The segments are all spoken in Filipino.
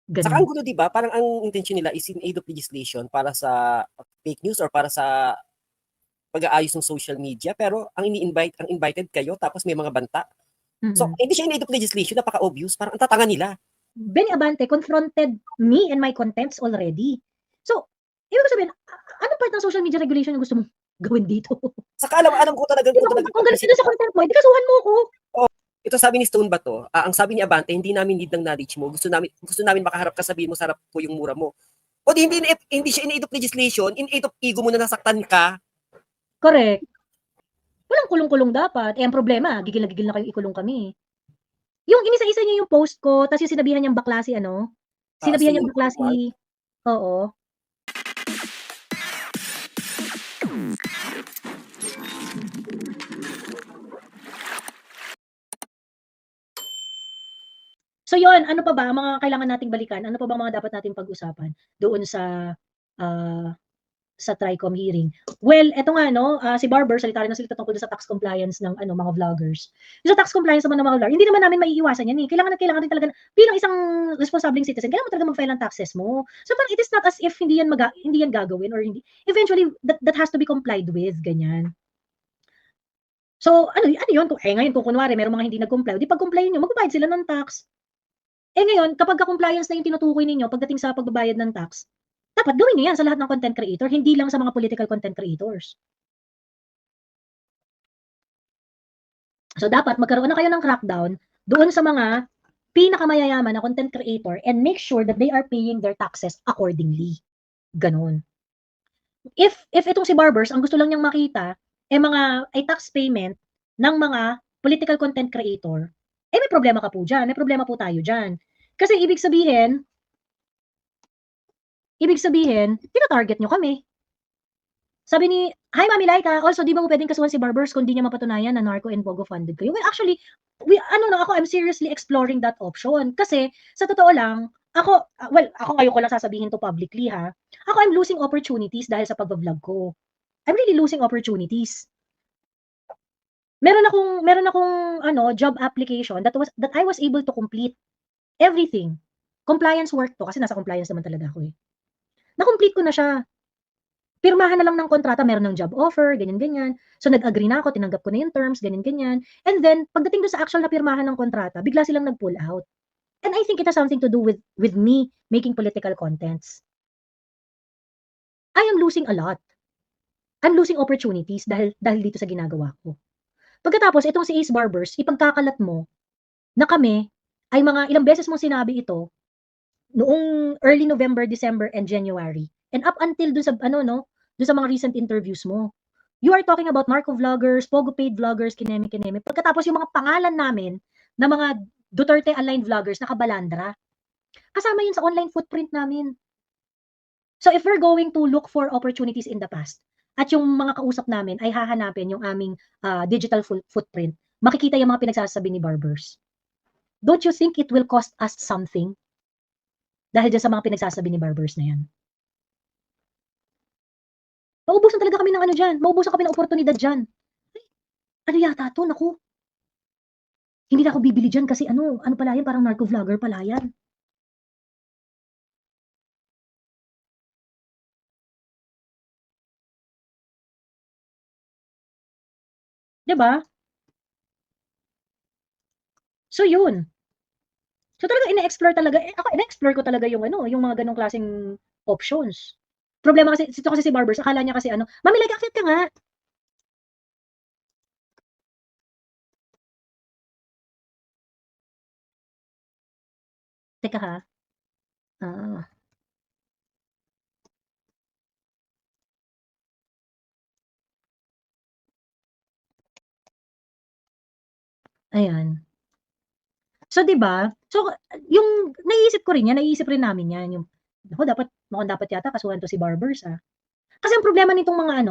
Saka ang Gano'n. gulo, 'di ba? Parang ang intention nila is in aid of legislation para sa fake news or para sa pag-aayos ng social media, pero ang invited kayo tapos may mga banta. So, Mm. hindi siya in aid of legislation, napaka-obvious, parang ang tatanga nila. Benny Abante confronted me and my contents already. So, ibig sabihin, anong part ng social media regulation yung gusto mong gawin dito? Saka alam ko talagang 'Di kung ba talagang kung galit ka pag-isip dun sa ka. content mo, eh, di kasuhan mo ko. Ito sabi ni Stone Bato, ang sabi ni Abante, hindi namin need ng knowledge mo. Gusto namin makaharap ka, sabihin mo sarap po yung mura mo. O di, hindi siya in aid of legislation, in aid of ego mo na nasaktan ka. Correct. Walang kulong-kulong dapat. Eh, ang problema, gigil na kayong ikulong kami. Yung inisa-isa niya yung post ko, tas yung sinabihan niyang bakla si ano, sinabihan Si niyang bakla Mark. si oo. So yun, ano pa ba ang mga kailangan nating balikan? Ano pa bang mga dapat nating pag-usapan doon sa TRICOM hearing? Well, eto nga 'no, si Barber salita rin ng salita tungkol sa tax compliance ng ano, mga vloggers. Yung sa tax compliance naman ng mga vlogger, hindi naman namin maiiwasan yan, eh. Kailangan din talaga bilang isang responsableng citizen, kailangan mo talaga mag-file ng taxes mo. So parang it is not as if hindi yan gagawin or hindi. Eventually, that has to be complied with, ganyan. So ano yun, ngayon kung kunwari merong mga hindi nag-comply, di pag-complyin niyo, magbabayad sila ng tax. Eh ngayon, kapag compliance na yung tinutukoy ninyo pagdating sa pagbabayad ng tax, dapat gawin niyo yan sa lahat ng content creator, hindi lang sa mga political content creators. So dapat magkaroon na kayo ng crackdown doon sa mga pinakamayayaman na content creator and make sure that they are paying their taxes accordingly. Ganon. If itong si Barbers, ang gusto lang niyang makita ay tax payment ng mga political content creator, eh may problema ka po dyan, may problema po tayo dyan. Kasi ibig sabihin, tina-target nyo kami. Sabi ni, hi Mami Laika, also di ba mo pwedeng kasuhan si Barbers kung di niya mapatunayan na narco and pogo funded kayo? Well, actually, I'm seriously exploring that option. Kasi, sa totoo lang, ako ngayon ko lang sasabihin to publicly ha. Ako, I'm losing opportunities dahil sa pag-vlog ko. I'm really losing opportunities. Meron akong job application that I was able to complete everything. Compliance work to kasi nasa compliance naman talaga ako eh. Na-complete ko na siya. Pirmahan na lang ng kontrata, meron ng job offer, ganyan-ganyan. So nag-agree na ako, tinanggap ko na yung terms, ganyan-ganyan. And then pagdating doon sa actual na pirmahan ng kontrata, bigla silang nag-pull out. And I think it has something to do with me making political contents. I am losing a lot. I'm losing opportunities dahil dito sa ginagawa ko. Pagkatapos itong si Ace Barbers, ipagkakalat mo na kami ay mga ilang beses mong sinabi ito noong early November, December, and January. And up until doon sa doon sa mga recent interviews mo. You are talking about narco vloggers, pogo paid vloggers, kineme. Pagkatapos yung mga pangalan namin na mga Duterte-aligned vloggers nakabalandra. Kasama yun sa online footprint namin. So if we're going to look for opportunities in the past, at yung mga kausap namin ay hahanapin yung aming digital footprint, makikita yung mga pinagsasabi ni Barbers. Don't you think it will cost us something? Dahil dyan sa mga pinagsasabi ni Barbers na yan. Maubusan talaga kami ng dyan. Maubusan kami ng oportunidad dyan. Ano yata to? Naku. Hindi na ako bibili dyan kasi ano pala yan? Parang narco vlogger pala yan. Diba? So yun. So talaga ina-explore talaga. Ako ina-explore ko talaga yung mga ganong klaseng options. Problema kasi si Barbers, akala niya kasi Mami, like, akit ka nga. Teka ha. Ayan. So 'di ba? So yung naiisip rin namin yan, yung naku mukhang dapat yata kasuhan to si Barbers Kasi ang problema nitong mga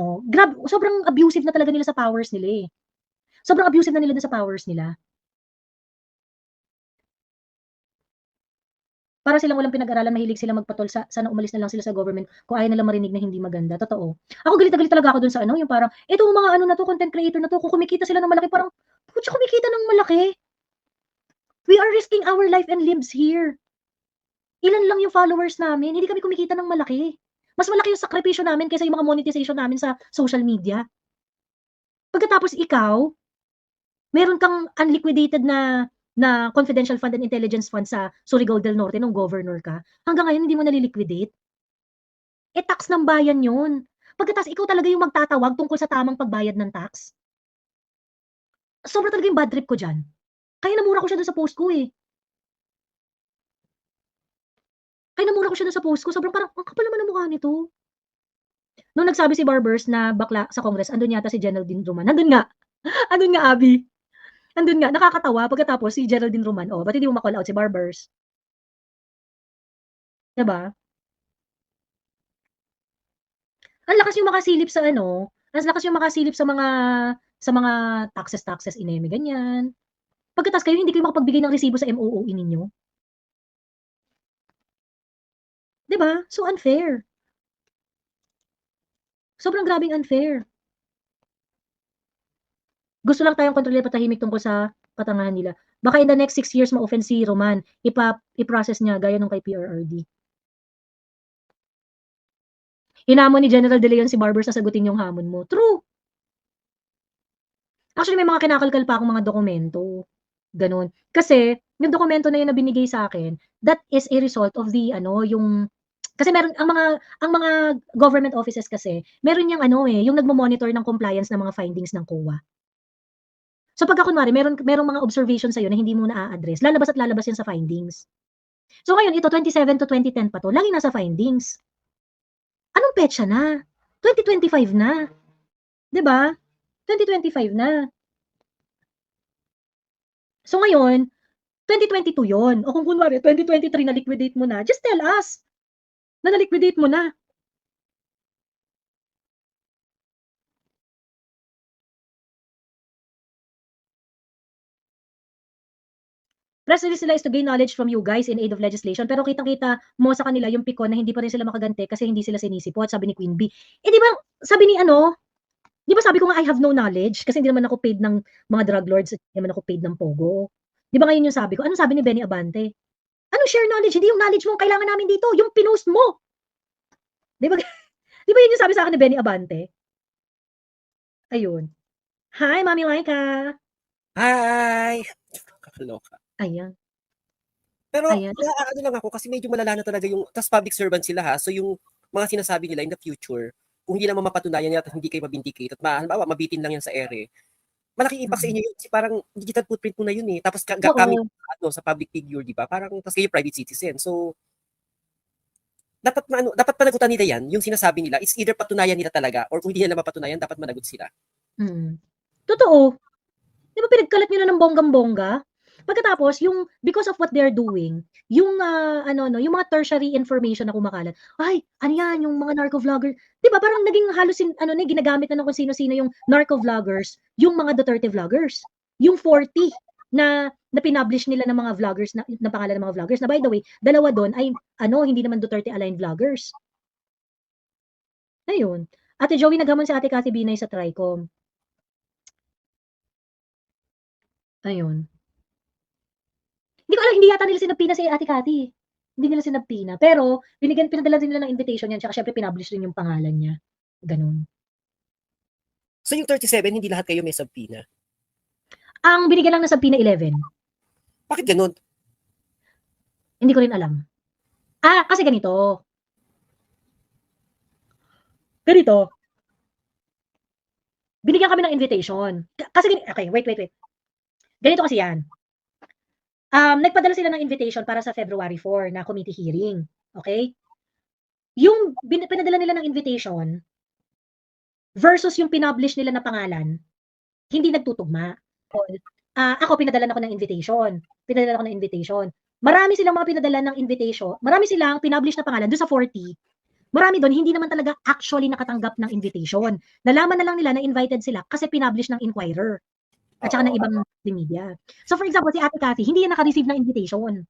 sobrang abusive na talaga nila sa powers nila eh. Sobrang abusive na nila sa powers nila. Para silang walang pinag-aralan, mahilig sila magpatol sana umalis na lang sila sa government kung ayaw nila marinig na hindi maganda. Totoo. Ako galit na galit talaga ako dun sa yung parang, itong mga na to, content creator na to, kung kumikita sila ng malaki, parang, putya kumikita ng malaki. We are risking our life and limbs here. Ilan lang yung followers namin, hindi kami kumikita ng malaki. Mas malaki yung sakripisyo namin kaysa yung mga monetization namin sa social media. Pagkatapos ikaw, meron kang unliquidated na confidential fund and intelligence fund sa Surigao del Norte nung governor ka, hanggang ngayon hindi mo nali-liquidate. Eh, tax ng bayan yun. Pagkatapos ikaw talaga yung magtatawag tungkol sa tamang pagbayad ng tax. Sobra talaga yung bad trip ko diyan. Kaya namura ko siya dun sa post ko, eh. Sobrang parang, ang kapal naman ng mukha nito. Nung nagsabi si Barbers na bakla sa Congress, andun yata si Geraldine Roman. Nandun nga. Andun nga, Abby. Andun nga. Nakakatawa. Pagkatapos si Geraldine Roman, oh, ba't hindi mo ma-call out si Barbers? 'Di ba? Ang lakas yung makasilip sa ano, ang lakas yung makasilip sa mga taxes, ineme, ganyan. Pagkatapos kayo hindi kayo makapagbigay ng resibo sa MOOE ninyo. 'Di ba? So unfair. Sobrang grabeng unfair. Gusto lang tayong kontrolin patahimik tungkol sa katangahan nila. Baka in the next 6 years ma-offend si Roman, i-process niya gaya nung kay PRRD. Hinamon ni General De Leon si Barbers na sagutin yung hamon mo. True. Actually, may mga kinakalkal pa akong mga dokumento. Gano'n. Kasi, yung dokumento na yun na binigay sa akin, that is a result of the ano, yung kasi meron ang mga government offices kasi, meron yang ano, eh, yung nagmo-monitor ng compliance ng mga findings ng COA. So pagka kunwari merong mga observation sa'yo na hindi mo naa-address, lalabas at lalabas yan sa findings. So ngayon ito 27 to 2010 pa 'to, laging nasa findings. Anong petsa na? 2025 na, 'di ba? 2025 na. So ngayon, 2022 'yon. O kung kunwari 2023 na-liquidate mo na, just tell us na na-liquidate mo na. Press release nila is to gain knowledge from you guys in aid of legislation, pero kitang-kita mo sa kanila yung pikon na hindi pa rin sila makaganti kasi hindi sila sinisipot, sabi ni Queen Bee. Eh, 'di ba sabi ni ano, 'di ba sabi ko nga I have no knowledge kasi hindi naman ako paid ng mga drug lords at hindi naman ako paid ng pogo. 'Di ba ngayon yung sabi ko? Anong sabi ni Benny Abante? Anong share knowledge? Hindi yung knowledge mo ang kailangan namin dito, yung pinost mo. 'Di ba 'di ba yun yung sabi sa akin ni Benny Abante? Ayun. Hi, Mami Laika. Hi! Kakaloka. Ayan, Pero ayan. naaano lang ako kasi medyo malala na talaga yung tas public servant sila ha. So yung mga sinasabi nila in the future, kung hindi naman mapatunayan at hindi kayo ma-vindicate at halimbawa mabitin lang yan sa ere, malaking impact sa inyo yun kasi parang digital footprint mo na yun, eh. Tapos gamit Oo. ano, sa public figure, 'di ba? Parang tas kayo private citizen. So dapat panagutan nila yan, yung sinasabi nila. It's either patunayan nila talaga or kung hindi nila mapatunayan, dapat managot sila. Mm. Totoo. 'Di ba pinagkalat niyo na ng bonggang-bongga? Pagkatapos yung because of what they're doing, yung, ano 'no, yung mga tertiary information na kumakalat, "Ay, ano 'yan, yung mga narco vlogger." 'Di ba parang naging halos ano na, ginagamit na ng kung sino-sino yung narco vloggers, yung mga Duterte vloggers. Yung 40 na pinublish nila ng mga vloggers na pangalan ng mga vloggers na by the way, dalawa dun ay ano, hindi naman Duterte aligned vloggers. Ayun. Ate Joey, naghamon si Ate Cathy Binay sa Tricom. Ayun. Hindi ko alam, hindi yata nila sinagpina si Ate Cathy, eh. Hindi nila sinagpina, pero pinadala din nila ng invitation 'yan tsaka siyempre pinublish din yung pangalan niya, gano'n. So yung 37, hindi lahat kayo may subpoena. Ang binigyan lang ng subpoena 11, Bakit gano'n? hindi ko rin alam. Kasi ganito, binigyan kami ng invitation. Kasi okey, wait. Ganito kasi 'yan, nagpadala sila ng invitation para sa February 4 na committee hearing, okey? Yung pinadala nila ng invitation versus yung pinublish nila na pangalan, hindi nagtutugma. Ako pinadalan ako ng invitation. Marami silang mga pinadala ng invitation, marami silang pinublish na pangalan dun sa 40. Marami dun hindi naman talaga actually nakatanggap ng invitation. Nalaman na lang nila na invited sila kasi pinublish ng Inquirer at saka ng Oo. ibang media. So for example, si Ate Cathy, hindi yan naka-receive ng invitation.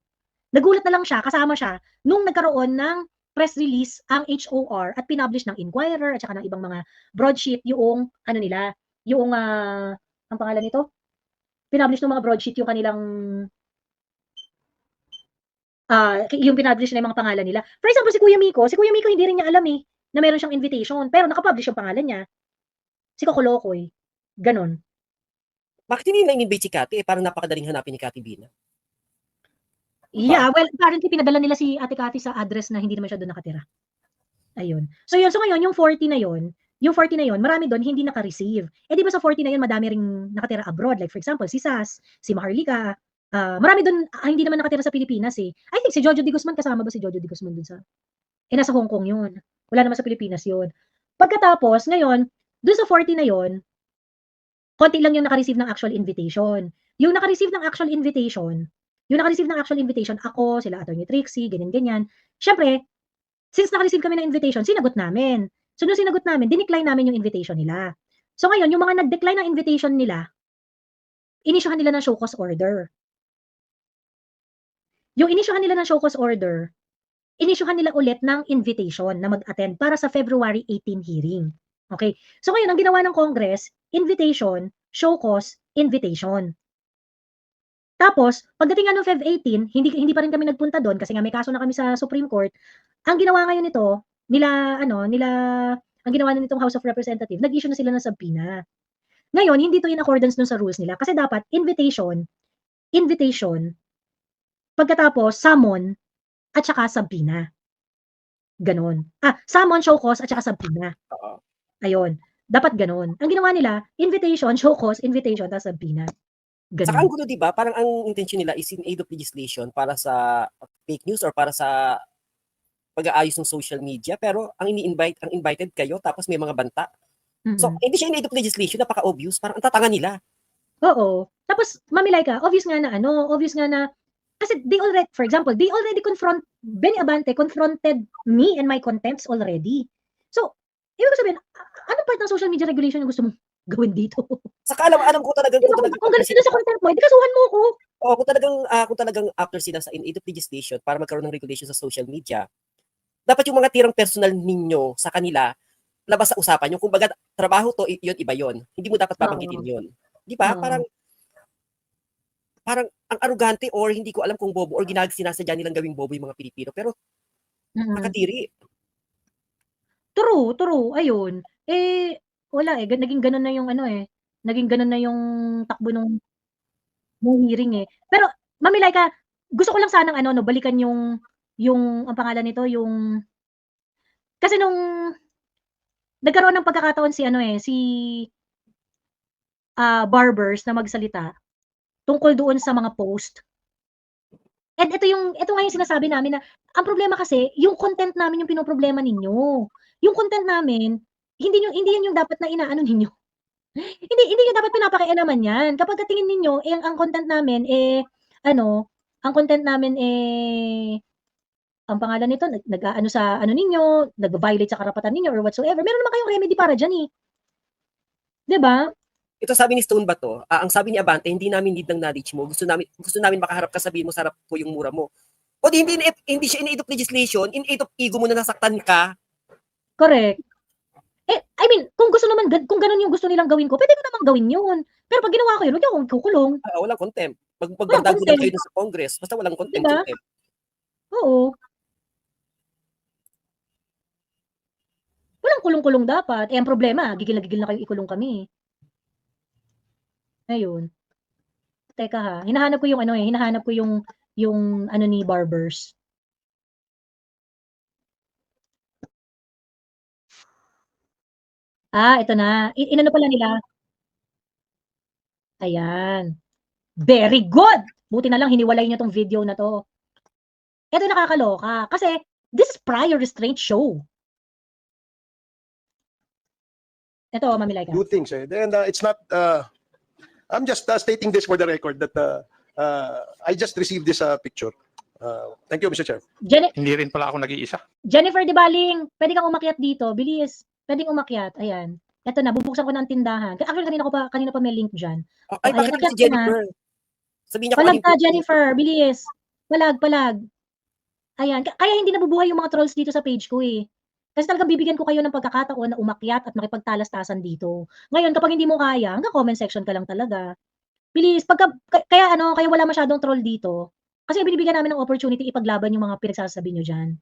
Nagulat na lang siya, kasama siya nung nagkaroon ng press release ang HOR at pinublish ng Inquirer at saka ng ibang mga broadsheet yung ano nila, yung, ang pangalan nito? Pinublish ng mga broadsheet yung kanilang yung pinapublish na yung mga pangalan nila. For example, si Kuya Miko hindi rin niya alam eh, na meron siyang invitation, pero nakapublish yung pangalan niya. Si Coco Locoy, ganon. Bakit hindi na in-invite si Cathy? Parang napakadaling hanapin ni Cathy Bina. Yeah, well, apparently pinadala nila si Ate Cathy sa address na hindi naman siya doon nakatira. Ayun. So ngayon yung 40 na yon, marami doon hindi naka-receive. Eh di ba sa 40 na yon madami ring nakatira abroad, like for example si Sas, si Maharlika, marami doon hindi naman nakatira sa Pilipinas eh. I think si Jojo De Guzman, kasama ba si Jojo De Guzman doon sa nasa Hong Kong yun. Wala naman sa Pilipinas yun. Pagkatapos ngayon, doon sa 40 na yon, konti lang yung naka-receive ng actual invitation. Yung naka-receive ng actual invitation, ako, sila Attorney Trixie, ganyan-ganyan. Syempre, since naka-receive kami ng invitation, sinagot namin. So, nung sinagot namin, dinecline namin yung invitation nila. So, ngayon, yung mga nag-decline ng invitation nila, inisyuhan nila ng show cause order. Yung inisyuhan nila ng show cause order, inisyuhan nila ulit ng invitation na mag-attend para sa February 18 hearing. Okay? So, ngayon, ang ginawa ng Congress, invitation, show cause, invitation. Tapos, pagdating nga ng Feb 18, hindi pa rin kami nagpunta doon kasi nga may kaso na kami sa Supreme Court. Ang ginawa ngayon nito, ang ginawa na nitong House of Representatives, nag-issue na sila ng subpoena. Ngayon, hindi to in accordance dun sa rules nila kasi dapat invitation, pagkatapos summon, at saka subpoena. Ganon. Summon, show cause, at saka subpoena. Oo. Ayun. Dapat ganon. Ang ginawa nila, invitation, show cause, invitation, tapos subpoena. Saka ang Ganon. gulo, di ba? Parang ang intention nila is in aid of legislation para sa fake news or para sa pag-aayos ng social media. Pero ang invited kayo, tapos may mga banta. So, hindi siya in aid of legislation, napaka-obvious. Parang ang tatanga nila. Oo. Tapos, Mami Laika, obvious nga na, kasi for example, they already Benny Abante confronted me and my contempts already. So, ibig sabihin, anong part ng social media regulation yung gusto mong gawin dito? Saka alam ko talagang Kung galit sila sa content mo, hindi kasuhan mo ako. Oo, kung talagang after sila sa in aid of legislation para magkaroon ng regulation sa social media, dapat yung mga tirang personal ninyo sa kanila, labas sa usapan yung kumbaga trabaho to, yun iba yun. Hindi mo dapat babanggitin yun. Di ba? Parang ang arrogante or hindi ko alam kung bobo or sinasadya nilang gawing bobo yung mga Pilipino. Pero nakatiri. True. Ayun. Wala eh. Naging ganun na yung naging ganun na yung takbo ng hearing eh. Pero, Mami Laika, gusto ko lang sanang balikan yung ang pangalan nito, kasi nung nagkaroon ng pagkakataon si Barbers na magsalita tungkol doon sa mga post. And ito nga yung sinasabi namin na ang problema kasi yung content namin yung pinoproblema ninyo. Yung content namin, hindi yun yung dapat na inaano ninyo. Hindi niyo dapat pinapakialaman yan. Kapag tingin ninyo ang content namin ang content namin ang pangalan nito nag-aano sa ninyo, nag-violate sa karapatan ninyo or whatsoever. Meron naman kayong remedy para diyan eh. 'Di ba? Ito sabi ni Stone Bato, ang sabi ni Abante, hindi namin need ng knowledge mo. Gusto namin makaharap ka, sabihin mo sarap ko yung mura mo. O hindi siya in aid of legislation, in aid of ego mo na nasaktan ka. Correct. I mean, kung ganun yung gusto nilang gawin ko, pwede ko namang gawin yun. Pero pag ginawa ko yun, huwag akong kukulong. Walang contempt. Magbandago lang kayo sa Congress, basta walang contempt. Diba? Oo. Walang kulong-kulong dapat. Ang problema, gigil na kayo ikulong kami. Ayun. Teka ha, hinahanap ko yung ni Barbers. Ito na. Inano pala nila. Ayan. Very good! Buti na lang hiniwalay niyo tong video na to. Ito nakakaloka. Kasi, this is prior restraint show. Ito, Mami Laika. Do things eh. Then it's not. I'm just stating this for the record that I just received this picture. Thank you, Mr. Chair. Hindi rin pala ako nag-iisa. Jennifer De Baling, pwede kang umakyat dito. Bilis. Pwedeng umakyat. Ayan. Ito na, bubuksan ko na ang tindahan. Actually, kanina pa may link dyan. Ay, bakit si Jennifer? Sabihin niya Palag ka, Jennifer. Bilis. Palag. Ayan. Kaya hindi nabubuhay yung mga trolls dito sa page ko eh. Kasi talagang bibigyan ko kayo ng pagkakataon na umakyat at makipagtalastasan dito. Ngayon, kapag hindi mo kaya, hanggang comment section ka lang talaga. Bilis. Kaya wala masyadong troll dito. Kasi binibigyan namin ng opportunity ipaglaban yung mga pinagsasabi nyo dyan.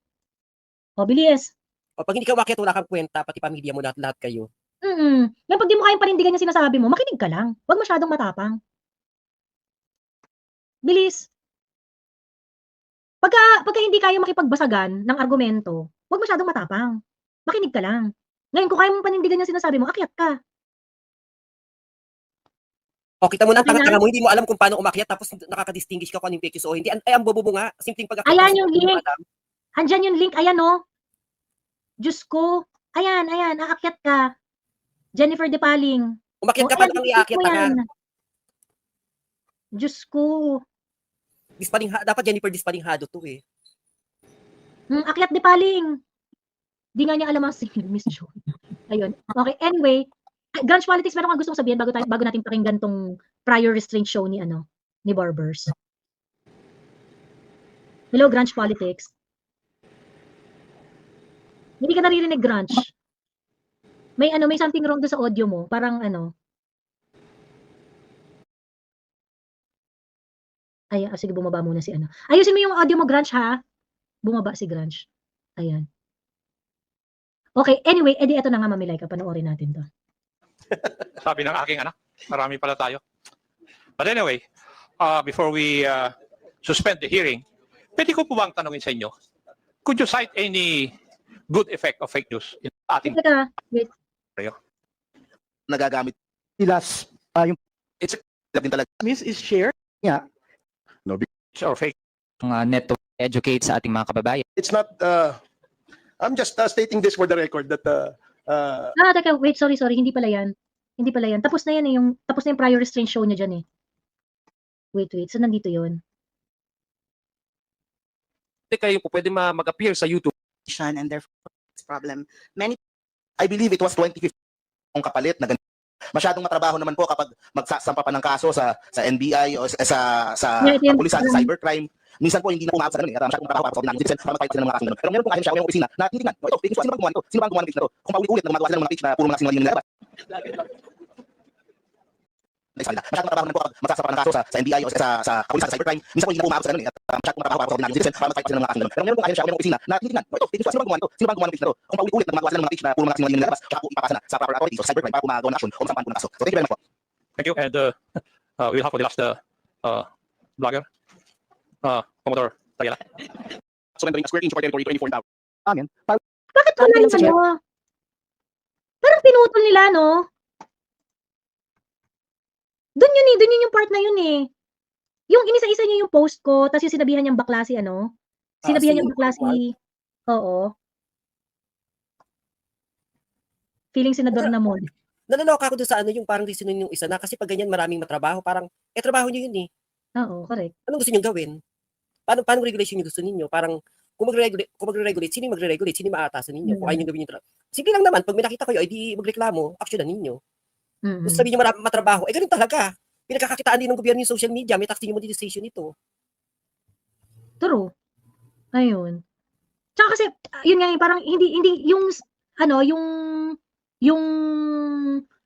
O, bilis. O pag hindi ka umakyat, wala kang kwenta, pati pamilya mo, lahat kayo. Yan pag di mo kayang panindigan yung sinasabi mo, makinig ka lang. Huwag masyadong matapang. Bilis. Pagka hindi kaya makipagbasagan ng argumento, huwag masyadong matapang. Makinig ka lang. Ngayon, kung kaya mong panindigan yung sinasabi mo, akyat ka. O kita mo na, Okay na? tanga-tanga mo, hindi mo alam kung paano umakyat, tapos nakaka-distinguish ka kung anong fake news o hindi. Ay, ang bobo mo nga, simpleng pag-akyat. Ayan kasi yung hindi mo link. alam. Andyan yung link. Ayan, oh. Diyos ko. Ayan, aakyat ka. Jennifer De Paling. Umakyat ka, O, paano ayan, kang i-click iakyat, mo tanga? yan. Diyos ko. Dapat Jennifer Dispalinghado to eh. Akyat De Paling. Di nga niya alam ang si Miss Jo. Ayun. Okay, anyway. Grunge Politics, meron kang gustong sabihin bago natin pakinggan tong prior restraint show ni Barbers. Hello, Grunge Politics. Hindi ka naririnig, Grunge. May something wrong doon sa audio mo. Parang Ay, sige, bumaba muna si Ayusin mo yung audio mo, Grunge, ha? Bumaba si Grunge. Ayan. Okay, anyway, edi ito na nga, Mami Laika, panoorin natin to. Sabi ng aking anak, marami pala tayo. But anyway, before we suspend the hearing, pwede ko po bang tanongin sa inyo, could you cite any good effect of fake news in ating Teka, wait. nagagamit Ilas, yung it's din talaga miss is share niya. or fake? Net to educate sa ating mga kababayan. It's not, I'm just stating this for the record that Teka, wait, sorry, hindi pala yan. Hindi pala yan. Tapos na yan eh, tapos na yung prior restraint show niya dyan eh. Wait, so nandito yun. kayo po pwede mag-appear sa YouTube. and therefore it's problem. Many I believe it was 2015 ang kapalit na ganito. Masyadong matrabaho naman po kapag magsasampa pa ng kaso sa NBI o sa kapulisan, sa cybercrime. Minsan po hindi na pumaabot sa ganun. Masyadong matrabaho para sa namin citizen para mag-fight sila ng mga kaso ganun. Pero meron pong ahensya o yung opisina na tinitingnan. Ito, fake news. Sino bang gumawa nito? Sino bang gumawa ng page na to? Kung paulit-ulit na gumagawa sila ng mga page na puro mga sinungaling nilabas. Masyadong matrabaho naman po kapag magsasampa ng kaso sa NBI o sa kapulisan, sa cybercrime. Minsan po hindi na pumaabot sa ganun. Masyadong matrabaho para sa namin citizen para mag-fight sila ng mga kaso ganun. Pero meron pong ahensya o yung opisina na tinitingnan. Ito, fake news. Sino bang gumawa nito? Sino bang gumawa ng page na to? Kung paulit-ulit na gumagawa sila ng mga page na puro mga sinungaling nilabas, tsaka po ipapasa na sa proper authorities o cybercrime para po magawa ng action o masampahan po ng kaso. So thank you very much po. Thank you. And we'll have for the last vlogger, Commodore Tayala. Surrendering a square inch of our territory to any foreign power. Amin. Bakit wala yung Parang pinutol nila, no? Doon yun yung part na yun eh. Yung inisa-isa niya yung post ko, tapos yung sinabihan niyang bakla si Sinabihan niyang bakla si... Oo. Feeling senador na mo. Nalaloka ako doon sa yung parang reasonin yung isa na kasi pag ganyan maraming matrabaho, parang trabaho niyo yun eh. Oo, correct. Anong gusto niyo gawin? Paano regulation yung gusto ninyo? Parang kung magre-regulate, sino yung magre-regulate? Sino yung maaatasan ninyo? Kung ayaw nyo gawin yung trabaho. Simple lang naman, pag may nakita kayo, ay di magreklamo, actionan ninyo. Kung sabihin nyo maraming matrabaho, ganun talaga. Pinagkakakitaan din ng gobyerno yung social media, may tax din yung monetization nito. True. Ayun. Tsaka kasi, yun nga, parang hindi yung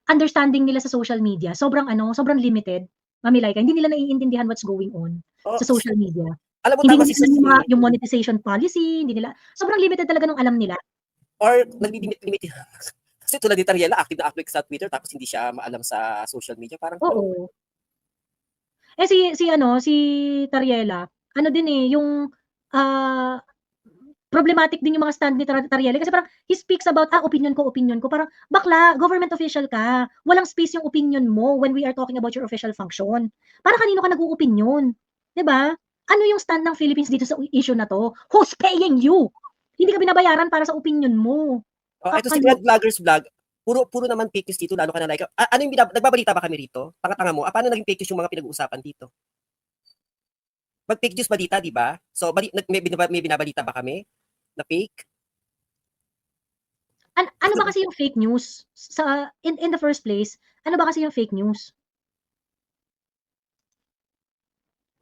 understanding nila sa social media, sobrang limited. Mami Laika, hindi nila naiintindihan what's going on sa social media. Alam mo, Hindi tama si nila yung monetization policy, hindi nila, sobrang limited talaga ng alam nila. Or nagli-limit. Kasi tulad ni Tariela, active na active sa Twitter, tapos hindi siya maalam sa social media. Parang, Oo. Si Tariela, din eh, yung, problematic din yung mga stand ni Tariela kasi parang he speaks about opinion ko parang bakla, government official ka, walang space yung opinion mo when we are talking about your official function. Para kanino ka nag-uopinion, 'di ba? Ano yung stand ng Philippines dito sa issue na to? Who's paying you? Hindi ka binabayaran para sa opinion mo. ito si Red Vloggers Vlog, puro naman fake news dito, lalo ka na like, ano yung nagbabalita ba kami rito? Tanga-tanga mo, paano naging fake news yung mga pinag-uusapan dito? Pag fake news balita, di ba? So, may binabalita ba kami na fake? Ano ba kasi yung fake news? In the first place, ano ba kasi yung fake news?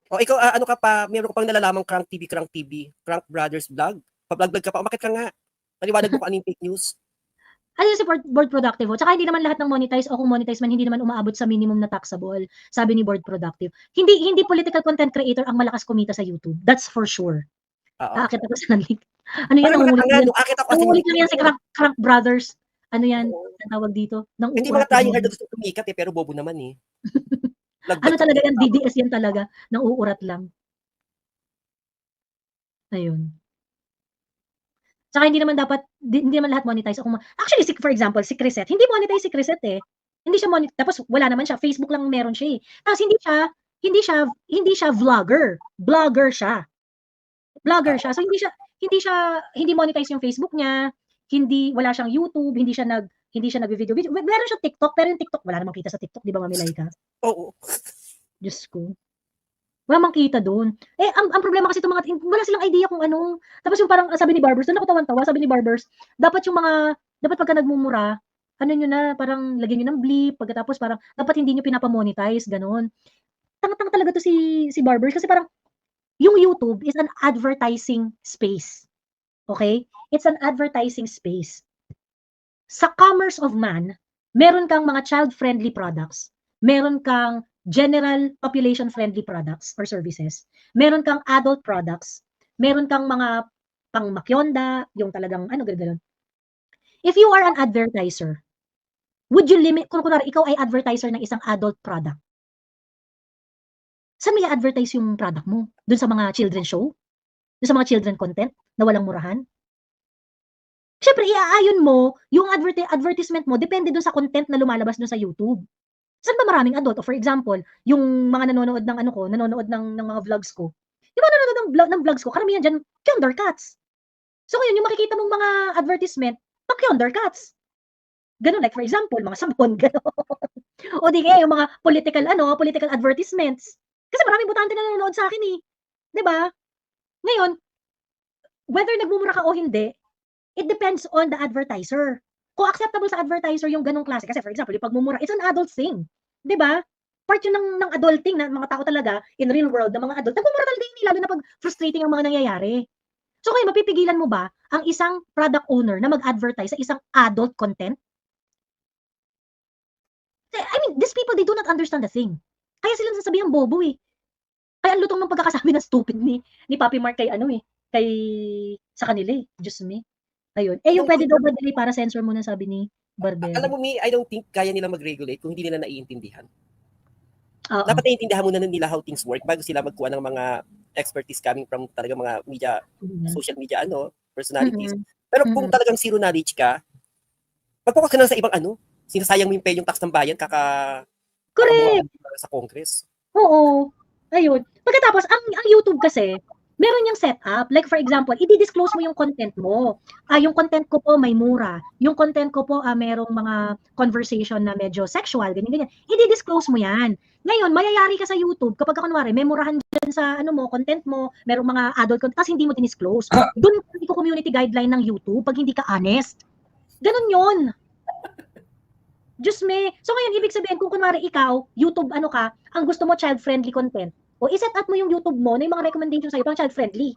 O ikaw, ano ka pa, meron ka pang nalalamang Crank TV, Crank Brothers Vlog? Pa-vlog ka pa, umakit ka nga. Paliwanag mo kung ano yung fake news. Ano yun si Board Productive? Tsaka hindi naman lahat ng monetize o kung monetize man, hindi naman umaabot sa minimum na taxable, sabi ni Board Productive. Hindi political content creator ang malakas kumita sa YouTube. That's for sure. Oo. Aakit ako sa link. Ano yan? Parang mga Nangungulit tanga, lang yan. nung akit ako kasi Nangungulit lang yan si Crank Brothers. Ano yan? Ang tawag dito? Nang Hindi mga trying hard na gusto tumikat pero bobo naman eh. Ano talaga yan? DDS yan talaga. Nang uurat lang. Ayun. Tsaka hindi naman lahat monetize. Actually, for example, si Crisette, hindi monetize si Crisette eh. Hindi siya tapos wala naman siya. Facebook lang meron siya eh. Tapos hindi siya vlogger. Blogger siya. Vlogger siya. So hindi monetize yung Facebook niya. Wala siyang YouTube, hindi siya nagvi-video. Meron siya TikTok, pero yung TikTok wala namang kita sa TikTok, di ba, Mami Laika? Oo. Diyos ko. Wala mang kita doon. Ang problema kasi itong mga, wala silang idea kung ano. Tapos yung parang, sabi ni Barbers, doon ako tawan-tawa, sabi ni Barbers, dapat pagka nagmumura, ano nyo na, parang lagyan nyo ng bleep, pagkatapos parang, dapat hindi nyo pinapamonetize, ganun. Tanga-tanga talaga to si Barbers, kasi parang, yung YouTube is an advertising space. Okay? It's an advertising space. Sa commerce of man, meron kang mga child-friendly products, meron kang general population-friendly products or services. Meron kang adult products. Meron kang mga pang-makyonda, yung talagang, gano'n. If you are an advertiser, would you limit, kung kunwari, ikaw ay advertiser ng isang adult product, saan mo i-advertise yung product mo? Doon sa mga children show? Doon sa mga children content na walang murahan? Siyempre, iaayon mo yung advertisement mo, depende doon sa content na lumalabas doon sa YouTube. Saan ba maraming adult? O for example, yung mga nanonood ng mga vlogs ko. Yung mga nanonood ng vlogs ko, karamihan dyan, Kyondercats. So ngayon, yung makikita mong mga advertisement, pang Kyondercats. Ganun, like for example, mga sabon, gano'n. O di kaya, yung mga political advertisements. Kasi maraming butante na nanonood sa akin eh. 'Di ba? Ngayon, whether nagmumura ka o hindi, it depends on the advertiser. Kung acceptable sa advertiser yung ganong klase, kasi for example, yung pagmumura, it's an adult thing. 'Di ba? Part yun ng adulting na mga tao talaga in real world na mga adult. Nagmumura talaga yun, lalo na pag frustrating ang mga nangyayari. So kayo, mapipigilan mo ba ang isang product owner na mag-advertise sa isang adult content? I mean, these people, they do not understand the thing. Kaya sila nasasabihan bobo eh. Kaya ang lutong ng pagkakasabi ng stupid ni Papi Mark sa kanila eh. Diyos me. Ayun. Yung pwede daw ba delay para censor muna, sabi ni Barbero. Alam mo, I don't think kaya nila mag-regulate kung hindi nila naiintindihan. Oo. Dapat naiintindihan muna nila how things work bago sila magkuha ng mga expertise coming from talaga mga media, social media, personalities. Pero kung talagang zero knowledge ka, mag-focus ka na sa ibang sinasayang mo yung tax ng bayan, Correct. sa Congress. Oo. Ayun. Pagkatapos, ang YouTube kasi, meron yung setup. Like for example, i-disclose mo yung content mo. Yung content ko po may mura. Yung content ko po merong mga conversation na medyo sexual, ganyan. I-disclose mo yan. Ngayon, mayayari ka sa YouTube kapag kunwari, may murahan dyan sa content mo, merong mga adult content, tapos hindi mo dinisclose. Doon ko community guideline ng YouTube pag hindi ka honest. Ganun yun. Diyos me. So ngayon, ibig sabihin, kung kunwari ikaw, YouTube ang gusto mo child-friendly content, o iset up mo yung YouTube mo na yung mga recommendations sa'yo pang child-friendly.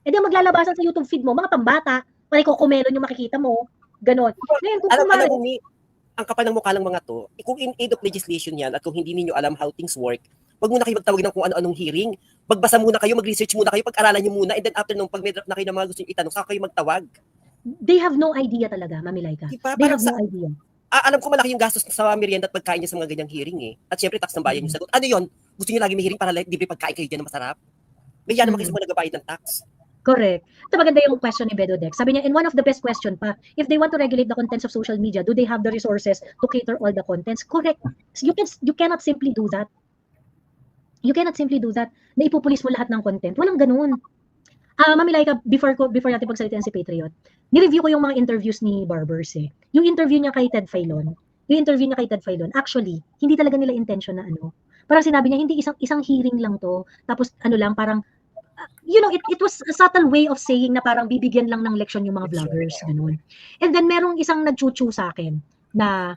E di maglalabasan sa YouTube feed mo, mga pambata, pari kukumelon yung makikita mo, ganon. Ngayon, kung kunwari, Alam mo, ang kapal ng mukha ng mga to, kung in aid of legislation yan at kung hindi ninyo alam how things work, wag muna kayo magtawag ng kung ano-anong hearing. Magbasa muna kayo, mag-research muna kayo, pag-aralan nyo muna, and then after nung pag may drop na kayo ng mga gusto nyo itanong, saka kayo magtawag. They have no idea talaga, Mami Laika. Diba? They have no idea. Alam ko malaki yung gastos sa merienda at pagkain niya sa mga ganyang hearing eh. At syempre, tax ng bayan yung sagot. Ano yun? Gusto niyo lagi may hearing para libre pagkain kayo dyan na masarap? May yan naman kayo sa mga nagbabayad ng tax. Correct. Ito maganda yung question ni Bedo Dex. Sabi niya, in one of the best question pa, if they want to regulate the contents of social media, do they have the resources to cater all the contents? Correct. You cannot simply do that. You cannot simply do that. Na ipupulis mo lahat ng content. Walang ganun. Mami Laika, before natin pagsalitan si Patriot, ni-review ko yung mga interviews ni Barbers eh. Yung interview niya kay Ted Filon, actually, hindi talaga nila intention na Parang sinabi niya, hindi isang hearing lang to. Tapos parang, it was a subtle way of saying na parang bibigyan lang ng leksyon yung mga vloggers. Ganun. And then merong isang nagchuchu sa akin na,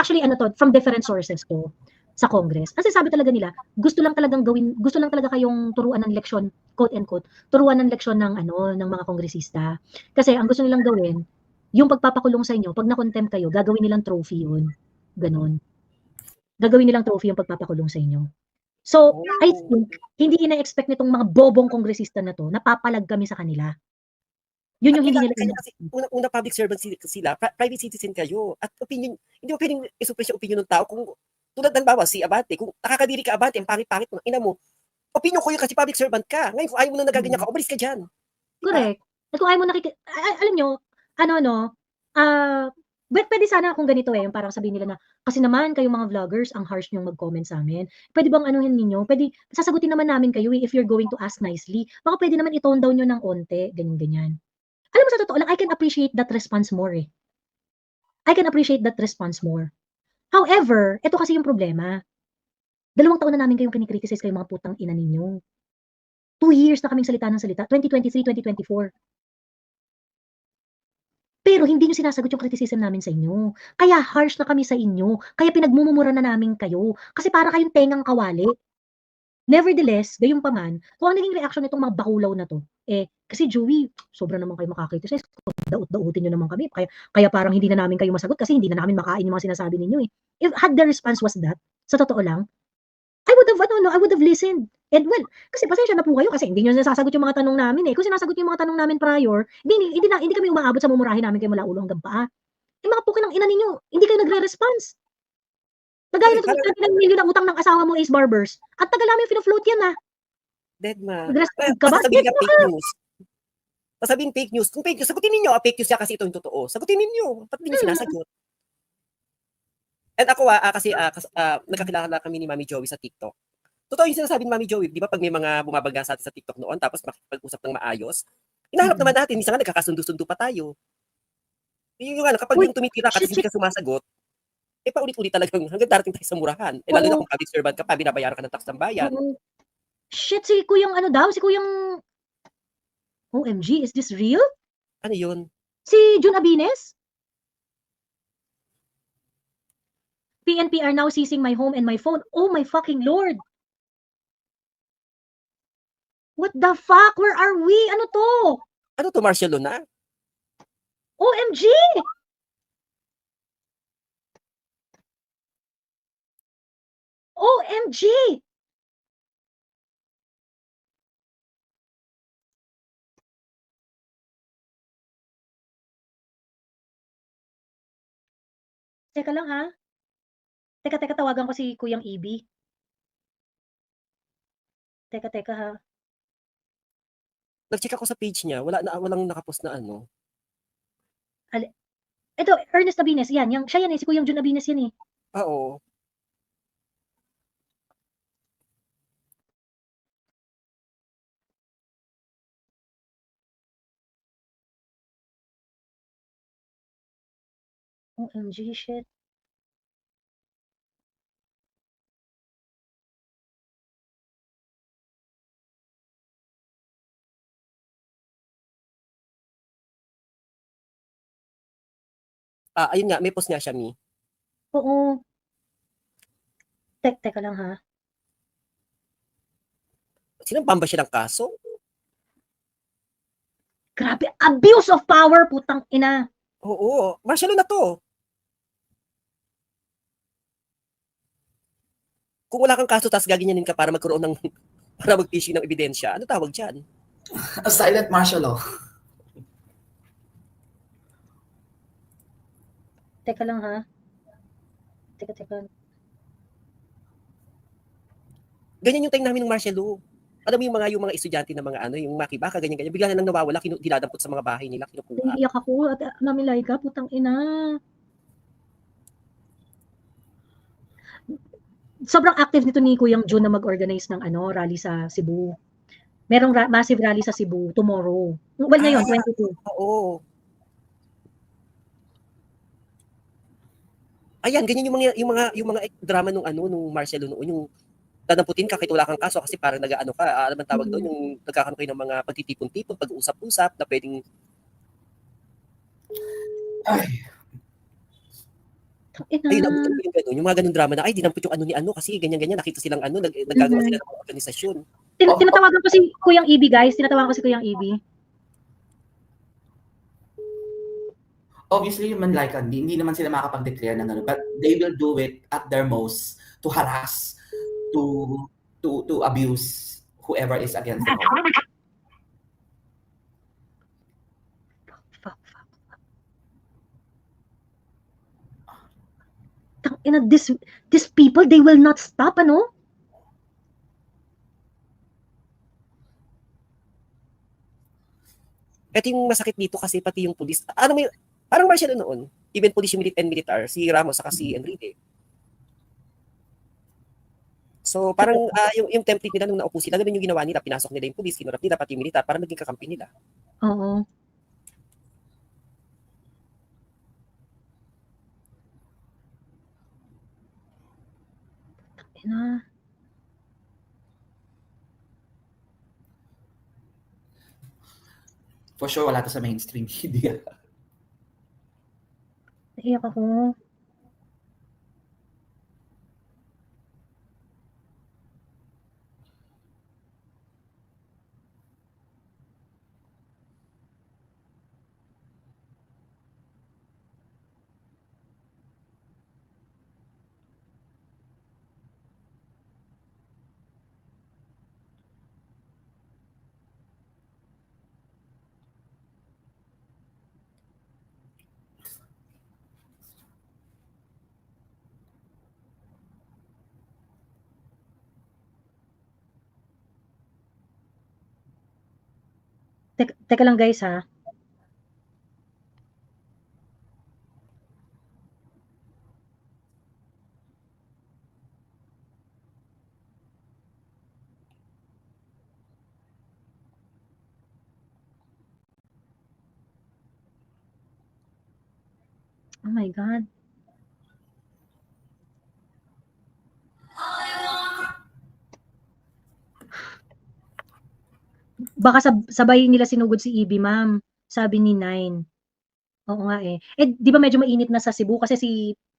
actually, from different sources ko. sa Congress. Kasi sabi talaga nila, gusto lang talaga kayong turuan ng leksyon, quote and quote, turuan ng leksyon ng ng mga kongresista. Kasi ang gusto nilang gawin, yung pagpapakulong sa inyo, pag na-contempt kayo, gagawin nilang trophy yun. Ganon. Gagawin nilang trophy yung pagpapakulong sa inyo. So, I think, hindi ina-expect nitong mga bobong kongresista na to, napapalag kami sa kanila. Yun yung hindi nila Kaya kasi una public servant sila, private citizen kayo. At opinion, hindi mo pwedeng isuppress yung opinion ng tao kung tulad ng bawa si Abante, kung nakakadiri ka Abante, ang pangit-pangit mo, ina mo, opinion ko yun kasi public servant ka. Ngayon, kung ayaw mo na nagaganyan ka, umalis ka dyan. Correct. At kung ayaw mo alam nyo, pwede sana kung ganito yung parang sabihin nila na, kasi naman kayong mga vloggers, ang harsh nyong mag-comment sa amin. Pwede bang anuhin ninyo? Pwede, sasagutin naman namin kayo if you're going to ask nicely. Baka pwede naman i-tone down nyo ng onte, ganyan-ganyan. Alam mo sa totoo lang, I can appreciate that response more eh. I can appreciate that response more. However, ito kasi yung problema. 2 taon na namin kayong kinikriticize kayo mga putang ina ninyo. 2 years na kaming salita ng salita, 2023, 2024. Pero hindi nyo sinasagot yung criticism namin sa inyo. Kaya harsh na kami sa inyo. Kaya pinagmumura na namin kayo. Kasi para kayong tengang kawali. Nevertheless, gayunpaman, kung ang naging reaction nitong mga bakulaw na to, kasi Joey, sobra naman kayo makakriticize. Daut-dautin nyo naman kami. Kaya parang hindi na namin kayo masagot kasi hindi na namin makain yung mga sinasabi ninyo eh. If had the response was that, sa totoo lang, I would have listened. And well, kasi pasensya na po kayo kasi hindi nyo nasasagot yung mga tanong namin eh. Kung sinasagot yung mga tanong namin prior, hindi kami umaabot sa mumurahin namin kayo mula ulo hanggang paa. Yung mga pukin ng ina ninyo, hindi kayo nagre-response. Kagaya na itong 39 million na utang ng asawa mo Ace Barbers. At tagal namin fino-float yan ha. Dead ma. Nag-respond ka ba? Sasabihin Dead ka ma fake ka. news. Sasabihin fake news. Kung fake news, sagutin ninyo. Fake news siya kasi ito yung totoo. Sagutin ninyo. Ba't hindi nyo sinasagot? And ako kasi nagkakilala kami ni Mami Joey sa TikTok. Totoo yung sinasabi ni Mami Joey, di ba pag may mga bumabaga sa atin sa TikTok noon, tapos makipag-usap ng maayos, hinahanap naman natin, minsan nga nagkakasundo-sundo pa tayo. Yung kapag yung tumitira ka, hindi ka sumasagot, paulit-ulit talagang hanggang darating tayo sa murahan. Lalo na kung public servant ka pa, binabayaran ka ng tax ng bayan. Shit, si Kuyang si Kuyang, OMG, is this real? Ano yun? Si Jun Abines? PNP are now seizing my home and my phone. Oh my fucking Lord! What the fuck? Where are we? Ano to? Ano to, Marcelo na? OMG! OMG! Teka lang ha. Teka, tawagan ko si Kuyang EB. Teka ha. Nag-check ako sa page niya, walang nakapost na ano. Ito, Ernest Abines, yan. Siya yan eh, si Kuyang Jun Abines yan eh. Oo. OMG, shit. Ayun nga, may post nga siya, Mi. Oo. Teka lang ha. Sinampan ba siya ng kaso? Grabe, abuse of power, putang ina. Oo, Marcelo na to. Kung wala kang kaso, tapos gaganyanin ka para magkaroon ng, para mag-issue ng ebidensya, ano tawag dyan? A silent martial law. Teka lang ha. Teka. Ganyan yung time namin ng Marcelo. Alam mo yung mga estudyante na mga yung makibaka, ganyan. Bigla na lang nawawala, dinadampot sa mga bahay nila, kinukuha. Iiyak ako at Mami Laika, putang ina. Sobrang active nito ni Kuyang Jun na mag-organize ng rally sa Cebu. Merong massive rally sa Cebu tomorrow. Well, ngayon, 22. Oo. Ayan, ganyan yung mga drama nung Marcelo noon, yung dadamputin ka kahit wala kang kaso kasi parang nag-aano ka, alam ang tawag doon, yung nagkakaroon kayo ng mga pagtitipon-tipon, pag-usap-usap na pwedeng Ina. Ayun, nabutan ko yung gano'n, yung mga gano'ng drama na, ay, dinampot yung ano ni ano kasi ganyan-ganyan, nakita silang ano, naggagawa sila ng mga organisasyon. Tinatawagan ko si Kuyang Ibi, guys. Tinatawagan ko si Kuyang Ibi. Obviously, human like hindi naman sila makakapag-declare ng ano, but they will do it at their most to harass, to abuse whoever is against them. Fuck. Tangina, these people, they will not stop, ano? At yung masakit dito kasi pati yung pulis, ano may, parang martial noon, even police and militar, si Ramos saka si Enrique. So parang yung template nila nung naupo sila, ganun yung ginawa nila, pinasok nila yung pulis, kinurap nila pati yung militar, para naging kakampi nila. Oo. Tangina. For sure, wala to sa mainstream media. Naiyak ako. Teka lang, guys, ha. Oh my God. Baka sabay nila sinugod si Ibi, ma'am. Sabi ni Nine. Oo nga eh. Eh, di ba medyo mainit na sa Cebu? Kasi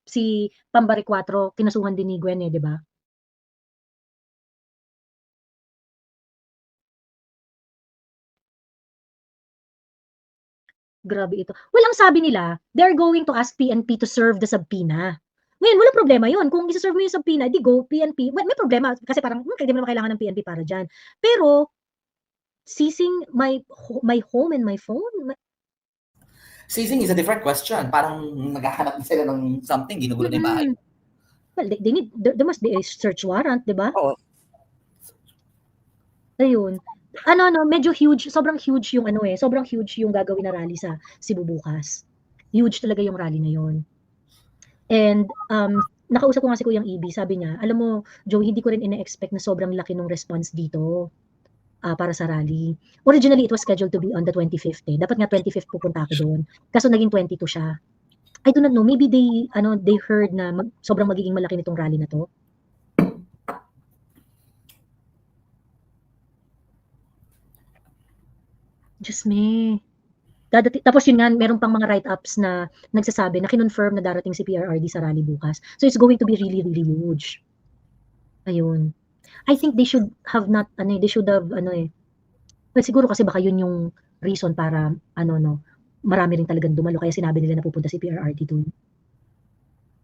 si Pambari 4, kinasuhan din ni Gwen eh, di ba? Grabe ito. Well, ang sabi nila, they're going to ask PNP to serve the subpoena. Ngayon, walang problema yun. Kung isa-serve mo yung subpoena, di go, PNP. Well, may problema. Kasi parang, hindi mo naman kailangan ng PNP para dyan. Pero, seizing my home and my phone? Seizing is a different question. Parang naghahanap na sila ng something, ginugulo na yung bahay. Well, there must be a search warrant, di ba? Oo. Ayun. Medyo huge, sobrang huge yung sobrang huge yung gagawin na rally sa Cebu bukas. Huge talaga yung rally na yon. And nakausap ko nga si Kuyang Ibi, sabi niya, alam mo, Joey, hindi ko rin ina-expect na sobrang laki ng response dito para sa rally. Originally, it was scheduled to be on the 25th eh. Dapat nga 25th pupunta ako doon. Kaso naging 22 siya. I do not know, maybe they heard na sobrang magiging malaki nitong rally na to. Diyos me. Tapos yun nga, meron pang mga write-ups na nagsasabi na kinonfirm na darating si PRRD sa rally bukas. So it's going to be really, really huge. Ayun. I think they should have well, siguro kasi baka yun yung reason para, marami rin talagang dumalo. Kaya sinabi nila na pupunta si PRRD doon.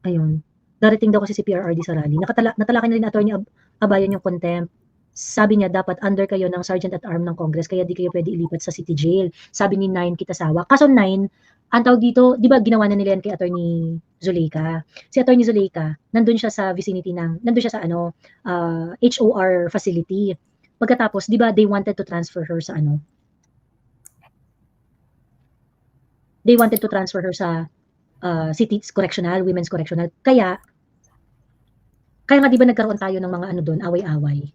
Ayun. Darating daw kasi si PRRD sa rally. Natalakay na rin na Attorney Abayan yung contempt. Sabi niya, dapat under kayo ng Sergeant at Arm ng Congress, kaya di kayo pwede ilipat sa City Jail. Sabi ni Nine Kitasawa. Kaso Nine, ang tawag dito, di ba ginawa na nila yan kay Attorney Zuleika? Si Attorney Zuleika, nandun siya sa vicinity nandun siya sa HOR facility. Pagkatapos, di ba they wanted to transfer her sa They wanted to transfer her sa City Correctional, Women's Correctional. Kaya nga di ba nagkaroon tayo ng mga doon, away-away.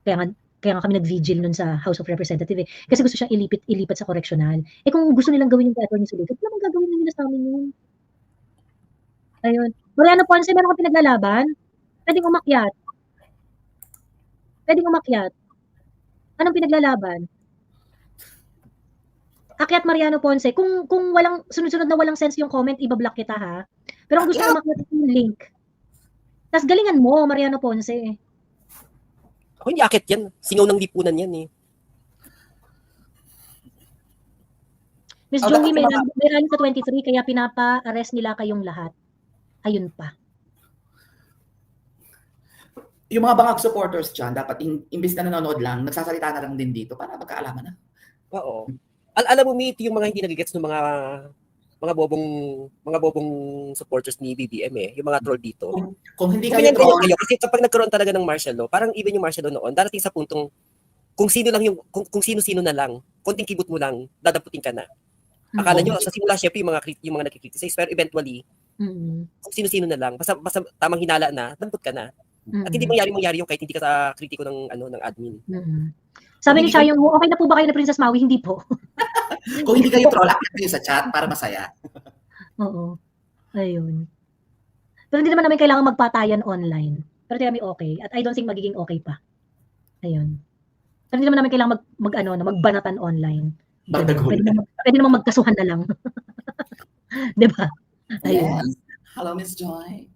Kaya nga kami nag-vigil nun sa House of Representatives kasi gusto siyang ilipat sa correctional. Eh kung gusto nilang gawin yung kay Attorney Zuleika, naman gagawin nila sa amin yun. Ayun. Mariano Ponce, meron kang pinaglalaban? Pwedeng umakyat. Anong pinaglalaban? Akyat Mariano Ponce. Kung walang sunod-sunod na walang sense yung comment, ibablock kita ha. Pero ang gusto ko makita yung link. Tapos galingan mo, Mariano Ponce. Ako hindi akit yan. Singaw ng lipunan yan eh. Miss Oh, Joey, dapat may yung mga- may rally sa 23 kaya pinapa-arrest nila kayong lahat. Ayun pa. Yung mga bangag supporters dyan, dapat imbis na nanonood lang, nagsasalita na lang din dito para magkaalaman na. Oo. Alam mo, Mate, yung mga hindi nagigets ng mga bobong supporters ni BBM eh, yung mga troll dito. Kung hindi Ganyan kayo kayo kasi kapag nagkaroon talaga ng martial law, parang even yung martial law noon, darating sa puntong kung sino-sino na lang, konting kibot mo lang, dadaputin ka na. Akala nyo, sa simula, syempre, yung mga nakikriticize, pero eventually, kung sino-sino na lang, basta tamang hinala na, dampot ka na. At hindi mangyari yung kahit hindi ka sa kritiko ng admin. Sabi ni Chayong, okay na po ba kayo na Princess Maui? Hindi po. Kung hindi kayo troll, active kayo sa chat para masaya. Oo. Ayun. Pero hindi naman namin kailangan magpatayan online. Pero kami okay. At I don't think magiging okay pa. Ayun. Pero hindi naman namin kailangan magbanatan online. Bagdagulan. Pwede naman magkasuhan na lang. Diba? Ayun. Yes. Hello, Miss Joy.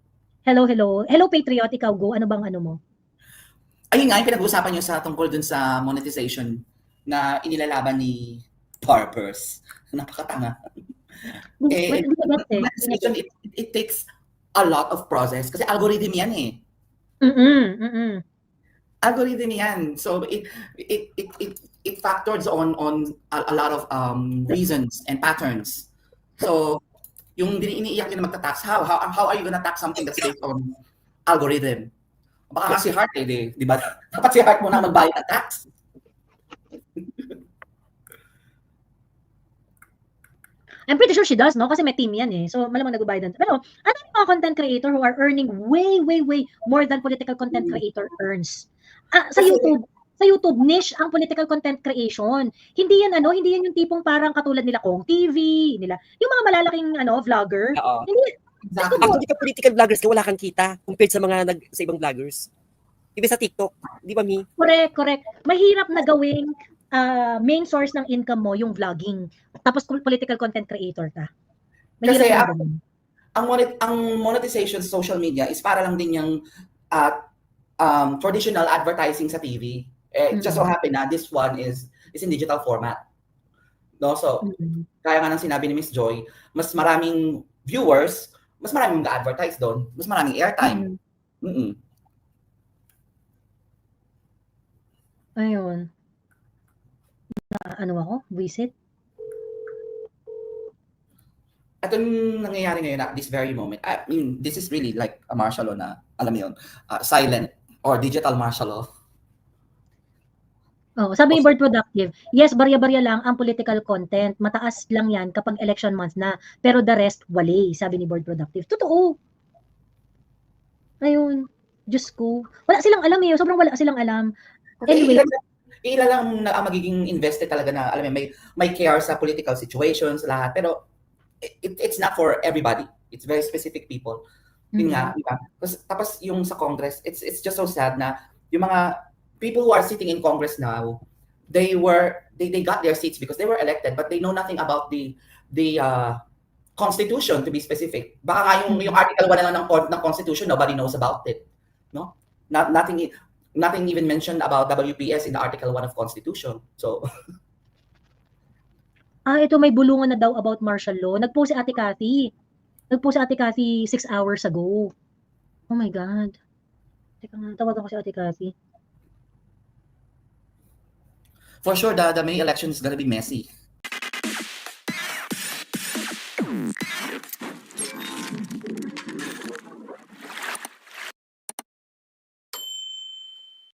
Hello. Hello, Patriot. Ikaw, go. Ano bang ano mo? Ayun nga, yung pinag-uusapan nyo sa tungkol dun sa monetization na inilalaban ni Barbers. Napakatanga. Eh, Hindi ko get eh. monetization, it takes a lot of process kasi algorithm yan eh. Algorithm yan. So it factors on a lot of reasons and patterns. So yung iniiyak yun na magta-tax, how are you gonna tax something that's based on algorithm? Baka kasi heart eh, di ba? Dapat si heart muna magbayad ng tax. I'm pretty sure she does, no? Kasi may team yan eh. So, malamang nag-bayad. Pero, ano yung mga content creator who are earning way more than political content creator earns? Sa YouTube, niche ang political content creation. Hindi yan yung tipong parang katulad nila Kong TV, yung mga malalaking vlogger. Oo. Hindi, Exactly. Actually, ka political vloggers ka, wala kang kita compared sa sa ibang vloggers. Iba sa TikTok, di ba, Mi? correct. Mahirap na gawing main source ng income mo yung vlogging. Tapos political content creator ka. Mahirap Kasi na gawin. ang monetization sa social media is para lang din yung traditional advertising sa TV. Just so happen na this one is in digital format. No? So, kaya nga nang sinabi ni Miss Joy, mas maraming viewers, mas maraming mag-advertise doon, mas maraming airtime. Ayun. Ano ako? Visit? Ito yung nangyayari ngayon at this very moment. I mean, this is really like a martial law na, alam mo yun, silent or digital martial law. Oh, sabi ni Board Productive, yes, barya-barya lang ang political content. Mataas lang yan kapag election months na. Pero the rest, wale, sabi ni Board Productive. Totoo. Ayun. Diyos ko. Wala silang alam eh. Sobrang wala silang alam. Anyway. Ilan lang na ang magiging invested talaga na, alam mo, may care sa political situations, lahat. Pero it's not for everybody. It's very specific people. Yun nga, diba? Tapos yung sa Congress, it's just so sad na yung mga people who are sitting in Congress now, they got their seats because they were elected, but they know nothing about the Constitution, to be specific. Baka nga yung Article 1 na lang ng Constitution, nobody knows about it. No? Nothing even mentioned about WPS in the Article 1 of Constitution. So ito may bulungan na daw about martial law. Nagpost si Ate Cathy 6 hours ago. Oh my God. Teka nga, tawagan ko si Ate Cathy. for sure, the May election is gonna be messy.